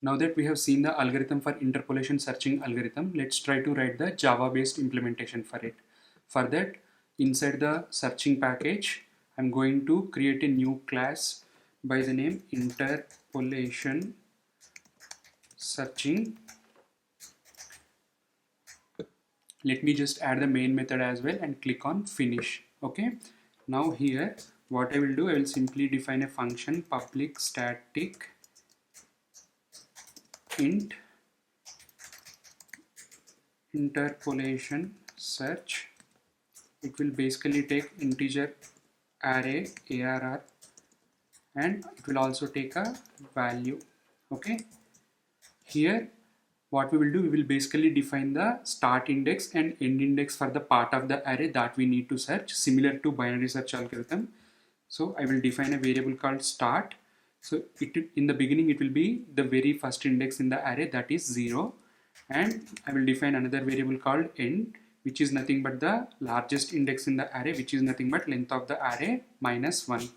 Now that we have seen the algorithm for interpolation searching algorithm, let's try to write the Java based implementation for it. For that, inside the searching package, I'm going to create a new class by the name Interpolation Searching. Let me just add the main method as well and click on finish. Okay, now here what I will do, I will simply define a function public static int interpolation search. It will basically take integer array arr and it will also take a value. Okay, here what we will do, we will basically define the start index and end index for the part of the array that we need to search, similar to binary search algorithm. So I will define a variable called start. So in the beginning it will be the very first index in the array, that is 0, and I will define another variable called end, which is nothing but the largest index in the array, which is nothing but length of the array minus 1.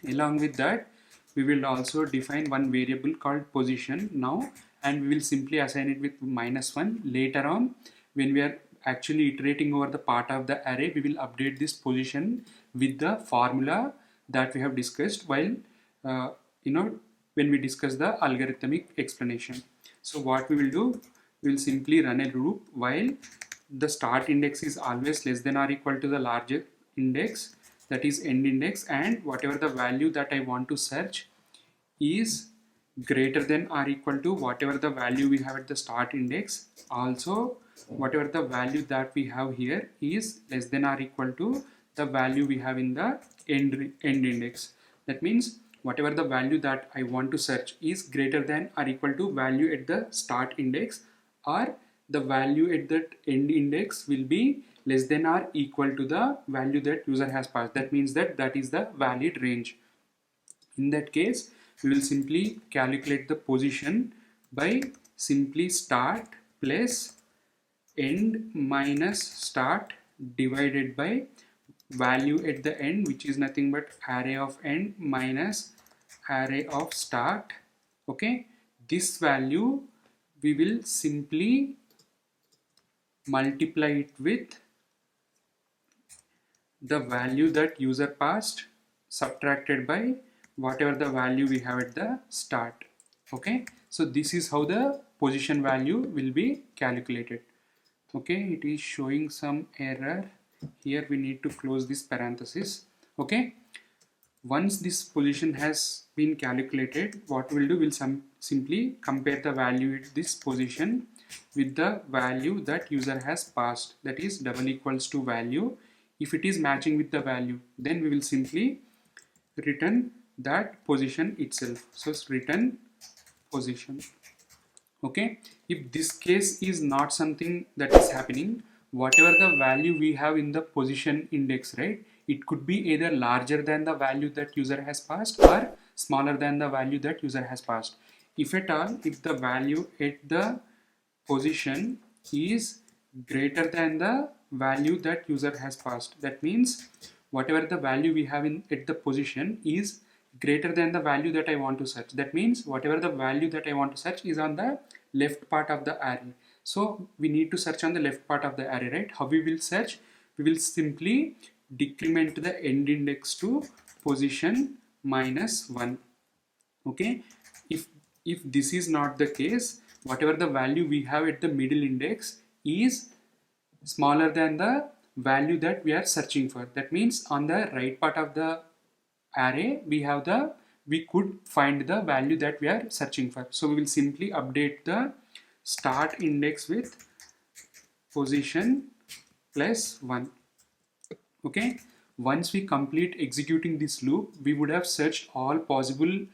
Along with that, we will also define one variable called position now, and we will simply assign it with minus 1. Later on, when we are actually iterating over the part of the array, we will update this position with the formula that we have discussed while when we discuss the algorithmic explanation. So what we will do, we will simply run a loop while the start index is always less than or equal to the larger index, that is end index, and whatever the value that I want to search is greater than or equal to whatever the value we have at the start index. Also, whatever the value that we have here is less than or equal to the value we have in the end index. That means whatever the value that I want to search is greater than or equal to value at the start index, or the value at that end index will be less than or equal to the value that user has passed. That means that is the valid range. In that case, we will simply calculate the position by simply start plus end minus start divided by value at the end, which is nothing but array of end minus array of start. Okay, this value we will simply multiply it with the value that user passed subtracted by whatever the value we have at the start. Okay, so this is how the position value will be calculated. Okay, it is showing some error here. We need to close this parenthesis. Okay, once this position has been calculated, what we'll do, we'll simply compare the value at this position with the value that user has passed, that is double equals to value. If it is matching with the value, then we will simply return that position itself. So return position. Okay, if this case is not something that is happening, whatever the value we have in the position index, right, it could be either larger than the value that user has passed or smaller than the value that user has passed. If at all, if the value at the position is greater than the value that user has passed, that means whatever the value we have at the position is greater than the value that I want to search. That means whatever the value that I want to search is on the left part of the array. So we need to search on the left part of the array, right? How we will search? We will simply decrement the end index to position minus 1. Okay, if this is not the case, whatever the value we have at the middle index is smaller than the value that we are searching for. That means on the right part of the array we could find the value that we are searching for. So we will simply update the start index with position plus 1. Okay, once we complete executing this loop, we would have searched all possible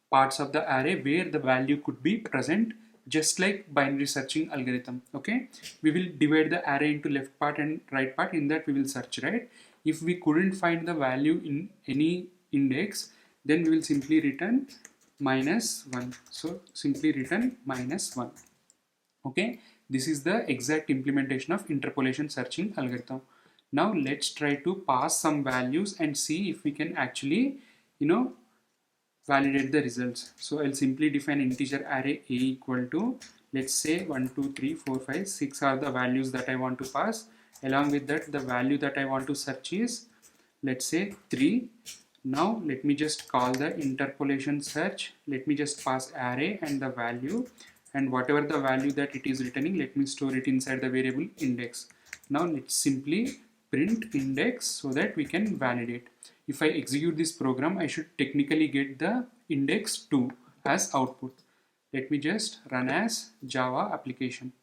parts of the array where the value could be present, just like binary searching algorithm. Okay, we will divide the array into left part and right part. In that we will search, right? If we couldn't find the value in any index, then we will simply return minus 1. So simply return minus 1. Okay, this is the exact implementation of interpolation searching algorithm. Now let's try to pass some values and see if we can actually validate the results. So I'll simply define integer array a equal to, let's say 1 2 3 4 5 6 are the values that I want to pass. Along with that, the value that I want to search is, let's say 3. Now let me just call the interpolation search. Let me just pass array and the value, and whatever the value that it is returning, let me store it inside the variable index. Now let's simply print index so that we can validate. If I execute this program, I should technically get the index 2 as output. Let me just run as Java application.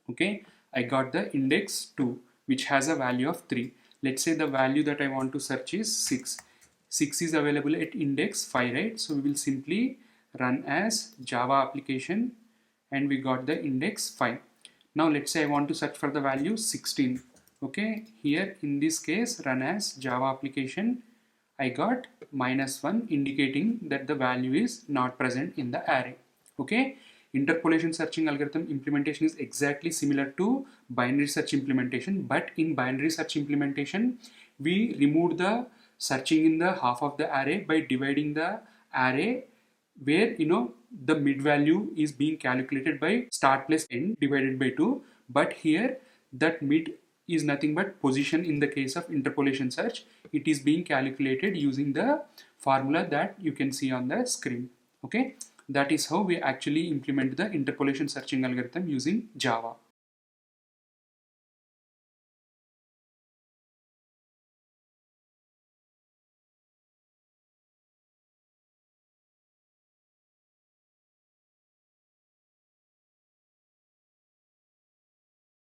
Okay, I got the index 2 which has a value of 3. Let's say the value that I want to search is 6. 6 is available at index 5, right? So we will simply run as Java application and we got the index 5. Now let's say I want to search for the value 16. Okay, here in this case run as Java application. I got -1 indicating that the value is not present in the array. Okay, interpolation searching algorithm implementation is exactly similar to binary search implementation, but in binary search implementation we removed the searching in the half of the array by dividing the array where the mid value is being calculated by start plus end divided by 2, but here that mid is nothing but position. In the case of interpolation search, it is being calculated using the formula that you can see on the screen. Okay, that is how we actually implement the interpolation searching algorithm using Java.